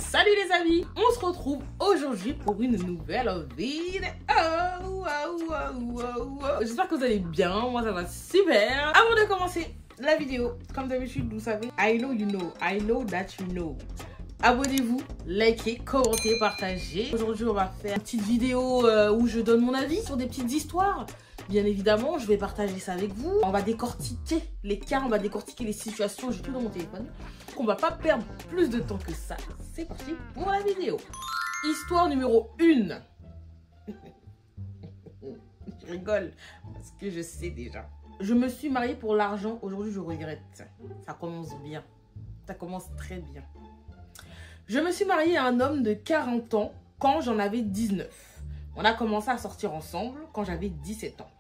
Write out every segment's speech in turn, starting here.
Salut les amis, on se retrouve aujourd'hui pour une nouvelle vidéo. J'espère que vous allez bien, moi ça va super. Avant de commencer la vidéo, comme d'habitude vous savez, I know you know, I know that you know. Abonnez-vous, likez, commentez, partagez. Aujourd'hui on va faire une petite vidéo où je donne mon avis sur des petites histoires. Bien évidemment, je vais partager ça avec vous. On va décortiquer les cas, on va décortiquer les situations. J'ai tout dans mon téléphone. On va pas perdre plus de temps que ça. C'est parti pour la vidéo. Histoire numéro 1. Je rigole parce que je sais déjà. Je me suis mariée pour l'argent. Aujourd'hui, je regrette. Ça commence bien. Ça commence très bien. Je me suis mariée à un homme de 40 ans quand j'en avais 19. On a commencé à sortir ensemble quand j'avais 17 ans.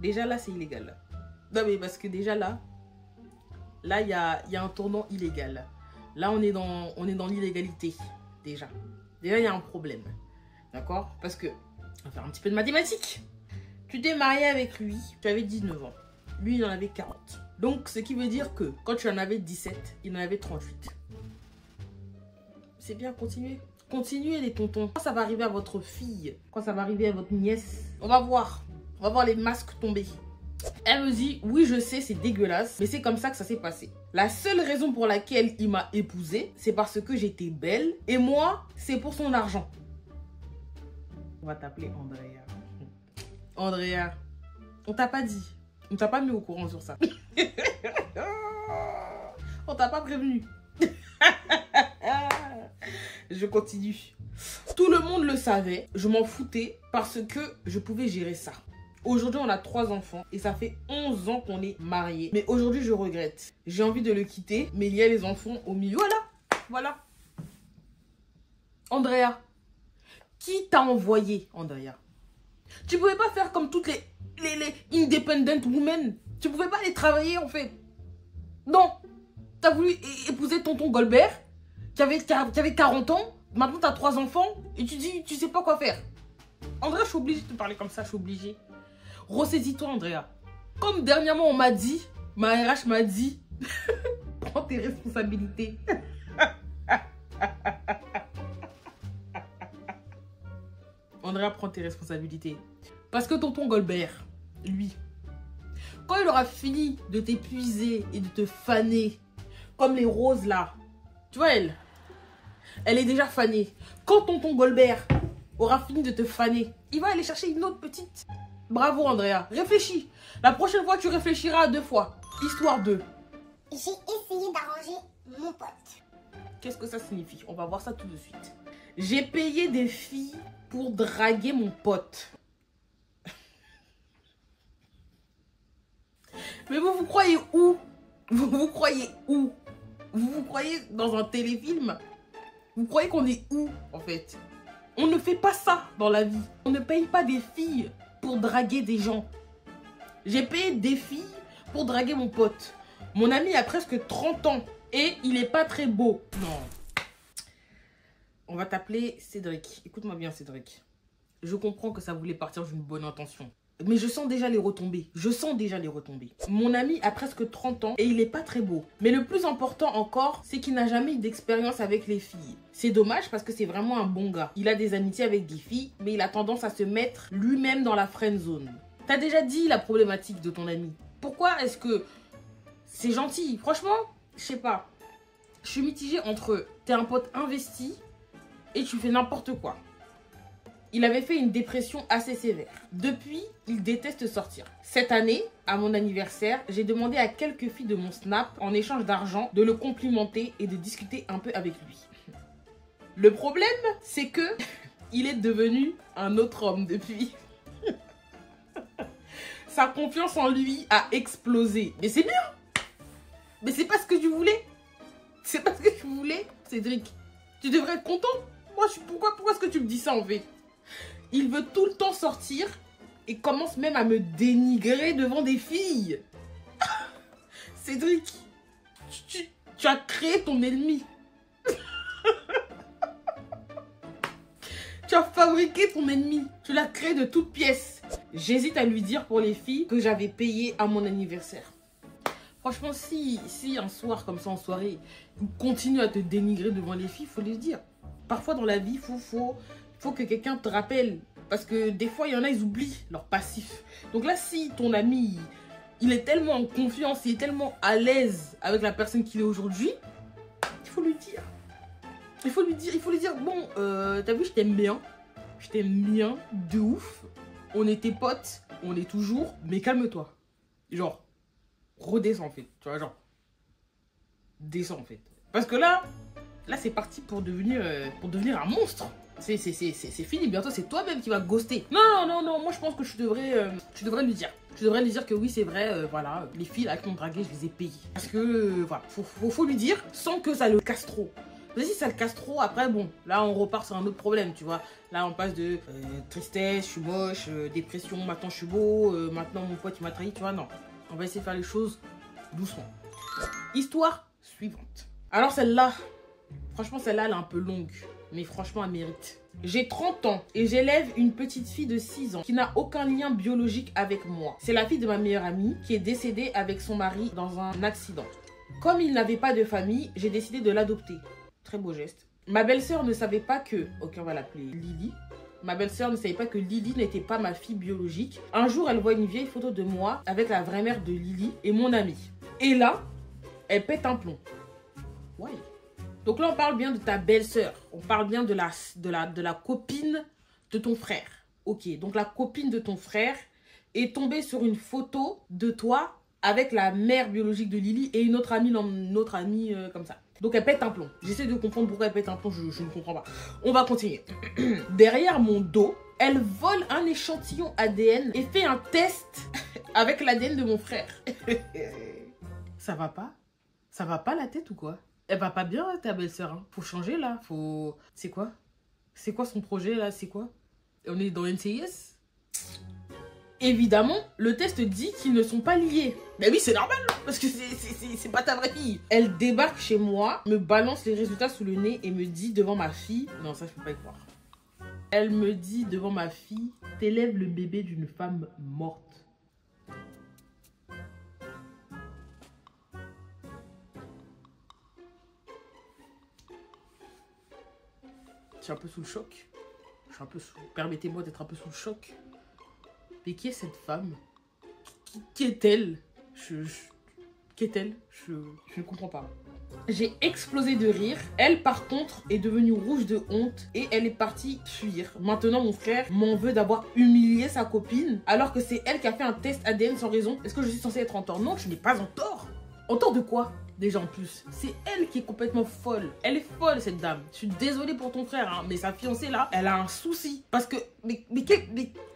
Déjà là, c'est illégal. Non mais parce que déjà là, il y a un tournant illégal. Là, on est dans l'illégalité. Déjà, il y a un problème. D'accord? Parce que, on va faire un petit peu de mathématiques. Tu t'es marié avec lui, tu avais 19 ans. Lui, il en avait 40. Donc, ce qui veut dire que quand tu en avais 17, il en avait 38. C'est bien, continuez. Continuez les tontons. Quand ça va arriver à votre fille, quand ça va arriver à votre nièce, on va voir les masques tomber. Elle me dit, oui je sais c'est dégueulasse, mais c'est comme ça que ça s'est passé. La seule raison pour laquelle il m'a épousée, c'est parce que j'étais belle, et moi, c'est pour son argent. On va t'appeler Andrea. Andrea, on t'a pas dit, on t'a pas mis au courant sur ça. On t'a pas prévenu. Je continue. Tout le monde le savait, je m'en foutais parce que je pouvais gérer ça. Aujourd'hui, on a 3 enfants et ça fait 11 ans qu'on est mariés. Mais aujourd'hui, je regrette. J'ai envie de le quitter, mais il y a les enfants au milieu. Voilà. Andrea, qui t'a envoyé, Andrea? Tu pouvais pas faire comme toutes les independent women. Tu pouvais pas aller travailler, en fait. Non. T'as voulu épouser tonton Goldberg, qui avait 40 ans. Maintenant, t'as 3 enfants et tu dis, tu sais pas quoi faire. Andrea, je suis obligée de te parler comme ça, je suis obligée. Ressaisis-toi, Andrea. Comme dernièrement, on m'a dit, ma RH m'a dit, prends tes responsabilités. Andrea, prends tes responsabilités. Parce que tonton Goldberg, lui, quand il aura fini de t'épuiser et de te faner, comme les roses là, tu vois, elle est déjà fanée. Quand tonton Goldberg aura fini de te faner, il va aller chercher une autre petite. Bravo, Andrea. Réfléchis. La prochaine fois, tu réfléchiras à 2 fois. Histoire 2. J'ai essayé d'arranger mon pote. Qu'est-ce que ça signifie? On va voir ça tout de suite. J'ai payé des filles pour draguer mon pote. Mais vous croyez où? Vous croyez où? Vous croyez dans un téléfilm? Vous croyez qu'on est où, en fait? On ne fait pas ça dans la vie. On ne paye pas des filles pour draguer des gens. J'ai payé des filles pour draguer mon pote. Mon ami a presque 30 ans et il est pas très beau. Non. On va t'appeler Cédric. Écoute-moi bien, Cédric. Je comprends que ça voulait partir d'une bonne intention. Mais je sens déjà les retombées. Mon ami a presque 30 ans et il est pas très beau. Mais le plus important encore, c'est qu'il n'a jamais eu d'expérience avec les filles. C'est dommage parce que c'est vraiment un bon gars. Il a des amitiés avec des filles, mais il a tendance à se mettre lui-même dans la friend zone. T'as déjà dit la problématique de ton ami. Pourquoi est-ce que c'est gentil? Franchement, je sais pas. Je suis mitigée entre t'es un pote investi et tu fais n'importe quoi. Il avait fait une dépression assez sévère. Depuis, il déteste sortir. Cette année, à mon anniversaire, j'ai demandé à quelques filles de mon Snap, en échange d'argent, de le complimenter et de discuter un peu avec lui. Le problème, c'est que il est devenu un autre homme depuis. Sa confiance en lui a explosé. Mais c'est bien. Mais c'est pas ce que tu voulais. C'est pas ce que tu voulais, Cédric. Tu devrais être content. Moi, pourquoi est-ce que tu me dis ça en fait? Il veut tout le temps sortir et commence même à me dénigrer devant des filles. Cédric, tu as créé ton ennemi. Tu as fabriqué ton ennemi. Tu l'as créé de toutes pièces. J'hésite à lui dire pour les filles que j'avais payé à mon anniversaire. Franchement, si un soir comme ça en soirée, il continue à te dénigrer devant les filles, faut le dire. Parfois dans la vie, faut que quelqu'un te rappelle. Parce que des fois, il y en a, ils oublient leur passif. Donc là, si ton ami, il est tellement en confiance, il est tellement à l'aise avec la personne qu'il est aujourd'hui, il faut lui dire. Il faut lui dire, bon, t'as vu, je t'aime bien. Je t'aime bien, de ouf. On était potes, on est toujours, mais calme-toi. Genre, redescends en fait. Tu vois, genre, descends en fait. Parce que là c'est parti pour devenir un monstre. C'est fini, bientôt c'est toi-même qui vas ghoster. Non, moi je pense que tu devrais lui dire. Tu devrais lui dire que oui, c'est vrai, voilà, les filles là qui m'ont dragué, je les ai payées. Parce que, voilà, faut lui dire sans que ça le casse trop. Mais si ça le casse trop, après, bon, là on repart sur un autre problème, tu vois. Là on passe de tristesse, je suis moche, dépression, maintenant je suis beau, maintenant mon pote il m'a trahi, tu vois, non. On va essayer de faire les choses doucement. Histoire suivante. Alors celle-là, franchement celle-là elle est un peu longue, mais franchement elle mérite. J'ai 30 ans et j'élève une petite fille de 6 ans qui n'a aucun lien biologique avec moi. C'est la fille de ma meilleure amie qui est décédée avec son mari dans un accident. Comme il n'avait pas de famille, j'ai décidé de l'adopter. Très beau geste. Ma belle-sœur ne savait pas que... Ok, on va l'appeler Lily. Ma belle-sœur ne savait pas que Lily n'était pas ma fille biologique. Un jour, elle voit une vieille photo de moi avec la vraie mère de Lily et mon amie. Et là, elle pète un plomb. Ouais. Donc là, on parle bien de ta belle-sœur. On parle bien de la copine de ton frère. Ok, donc la copine de ton frère est tombée sur une photo de toi avec la mère biologique de Lily et une autre amie comme ça. Donc elle pète un plomb. J'essaie de comprendre pourquoi elle pète un plomb, je ne comprends pas. On va continuer. Derrière mon dos, elle vole un échantillon ADN et fait un test avec l'ADN de mon frère. Ça va pas? Ça va pas la tête ou quoi? Elle va pas bien ta belle-sœur, hein. Faut changer là, faut... C'est quoi? C'est quoi son projet là? C'est quoi? On est dans NCIS? Évidemment, le test dit qu'ils ne sont pas liés. Mais oui, c'est normal, parce que c'est pas ta vraie fille. Elle débarque chez moi, me balance les résultats sous le nez et me dit devant ma fille... Non, ça, je peux pas y croire. Elle me dit devant ma fille, t'élèves le bébé d'une femme morte. Je suis un peu sous le choc. Je suis un peu sous... Permettez-moi d'être un peu sous le choc. Mais qui est cette femme? Qui est-elle? Qui est-elle? Je ne comprends pas. J'ai explosé de rire. Elle, par contre, est devenue rouge de honte et elle est partie fuir. Maintenant, mon frère m'en veut d'avoir humilié sa copine alors que c'est elle qui a fait un test ADN sans raison. Est-ce que je suis censée être en tort? Non, je n'ai pas en tort. En tort de quoi? Déjà en plus, c'est elle qui est complètement folle. Elle est folle cette dame. Je suis désolée pour ton frère, hein, mais sa fiancée là, elle a un souci. Parce que, mais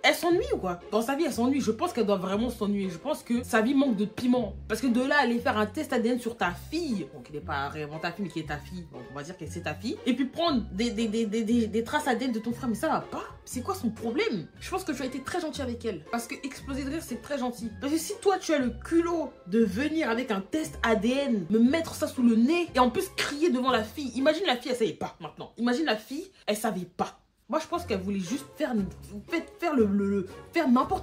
elle s'ennuie ou quoi? Dans sa vie, elle s'ennuie. Je pense qu'elle doit vraiment s'ennuyer. Je pense que sa vie manque de piment. Parce que de là, aller faire un test ADN sur ta fille, bon, qui n'est pas réellement ta fille, mais qui est ta fille, bon, on va dire que c'est ta fille, et puis prendre des traces ADN de ton frère, mais ça va pas. C'est quoi son problème? Je pense que tu as été très gentil avec elle. Parce que exploser de rire, c'est très gentil. Parce que si toi, tu as le culot de venir avec un test ADN, me mettre ça sous le nez, et en plus crier devant la fille. Imagine la fille, elle savait pas maintenant. Imagine la fille, elle savait pas. Moi, je pense qu'elle voulait juste faire n'importe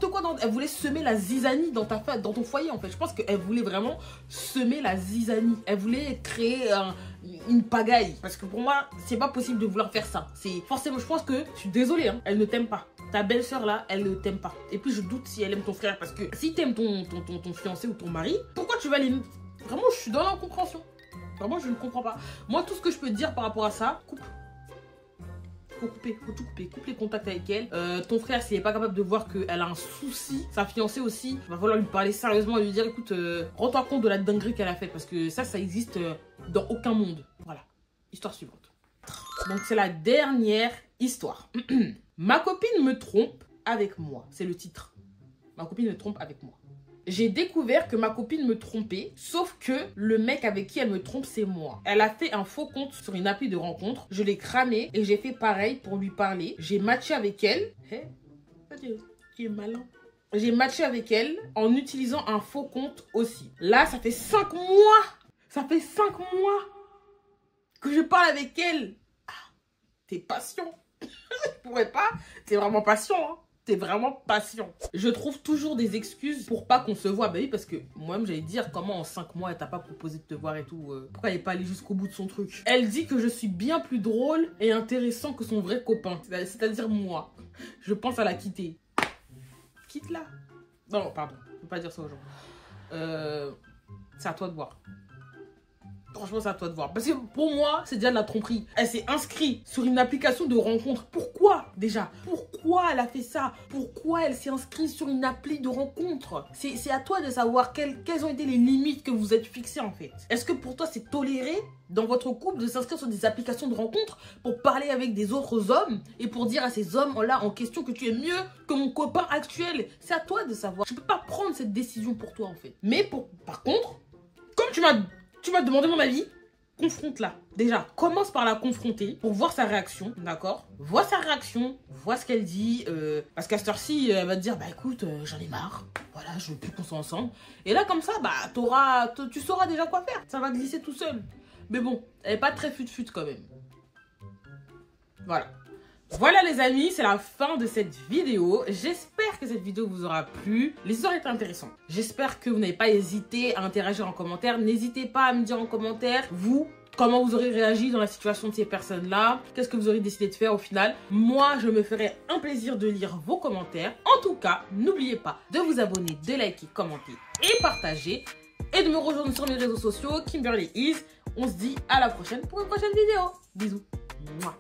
quoi. Elle voulait semer la zizanie dans ton foyer, en fait. Je pense qu'elle voulait vraiment semer la zizanie. Elle voulait créer une pagaille. Parce que pour moi, c'est pas possible de vouloir faire ça. C'est forcément, je pense que, je suis désolée, hein, elle ne t'aime pas. Ta belle-sœur, là, elle ne t'aime pas. Et puis, je doute si elle aime ton frère. Parce que si t'aimes ton fiancé ou ton mari, pourquoi tu vas les... Vraiment, je suis dans l'incompréhension. Vraiment, je ne comprends pas. Moi, tout ce que je peux te dire par rapport à ça, coupe. Faut couper, faut tout couper. Coupe les contacts avec elle. Ton frère, s'il n'est pas capable de voir qu'elle a un souci, sa fiancée aussi, il va falloir lui parler sérieusement et lui dire, écoute, rends-toi compte de la dinguerie qu'elle a faite. Parce que ça existe dans aucun monde. Voilà. Histoire suivante. Donc, c'est la dernière histoire. Ma copine me trompe avec moi. C'est le titre. Ma copine me trompe avec moi. J'ai découvert que ma copine me trompait, sauf que le mec avec qui elle me trompe, c'est moi. Elle a fait un faux compte sur une appli de rencontre. Je l'ai cramé et j'ai fait pareil pour lui parler. J'ai matché avec elle. Hé, tu es malin. J'ai matché avec elle en utilisant un faux compte aussi. Là, ça fait 5 mois. Ça fait 5 mois que je parle avec elle. Ah, t'es patient. Je pourrais pas. T'es vraiment patient, hein. T'es vraiment patient. Je trouve toujours des excuses pour pas qu'on se voit. Bah oui, parce que moi-même, j'allais dire comment en 5 mois, elle t'a pas proposé de te voir et tout. Pourquoi elle est pas allée jusqu'au bout de son truc? Elle dit que je suis bien plus drôle et intéressant que son vrai copain. C'est-à-dire moi. Je pense à la quitter. Quitte-la. Non, pardon. Je peux pas dire ça aux gens. C'est à toi de voir. Franchement, c'est à toi de voir. Parce que pour moi, c'est déjà de la tromperie. Elle s'est inscrite sur une application de rencontre. Pourquoi déjà? Pourquoi elle a fait ça? Pourquoi elle s'est inscrite sur une appli de rencontre? C'est à toi de savoir quelles ont été les limites que vous êtes fixées en fait. Est-ce que pour toi, c'est toléré dans votre couple de s'inscrire sur des applications de rencontre pour parler avec des autres hommes et pour dire à ces hommes-là en question que tu es mieux que mon copain actuel? C'est à toi de savoir. Je peux pas prendre cette décision pour toi en fait. Mais par contre, comme tu m'as demandé mon avis, confronte-la. Déjà, commence par la confronter pour voir sa réaction, d'accord? Vois sa réaction, vois ce qu'elle dit. Parce qu'à cette heure-ci, elle va te dire, bah écoute, j'en ai marre. Voilà, je veux plus qu'on soit ensemble. Et là, comme ça, bah tu sauras déjà quoi faire. Ça va glisser tout seul. Mais bon, elle est pas très fut-fut quand même. Voilà. Voilà les amis, c'est la fin de cette vidéo. J'espère que cette vidéo vous aura plu. Les histoires étaient intéressantes. J'espère que vous n'avez pas hésité à interagir en commentaire. N'hésitez pas à me dire en commentaire, vous, comment vous aurez réagi dans la situation de ces personnes-là. Qu'est-ce que vous aurez décidé de faire au final. Moi, je me ferai un plaisir de lire vos commentaires. En tout cas, n'oubliez pas de vous abonner, de liker, commenter et partager. Et de me rejoindre sur mes réseaux sociaux, Kimberly Is. On se dit à la prochaine pour une prochaine vidéo. Bisous. Mouah.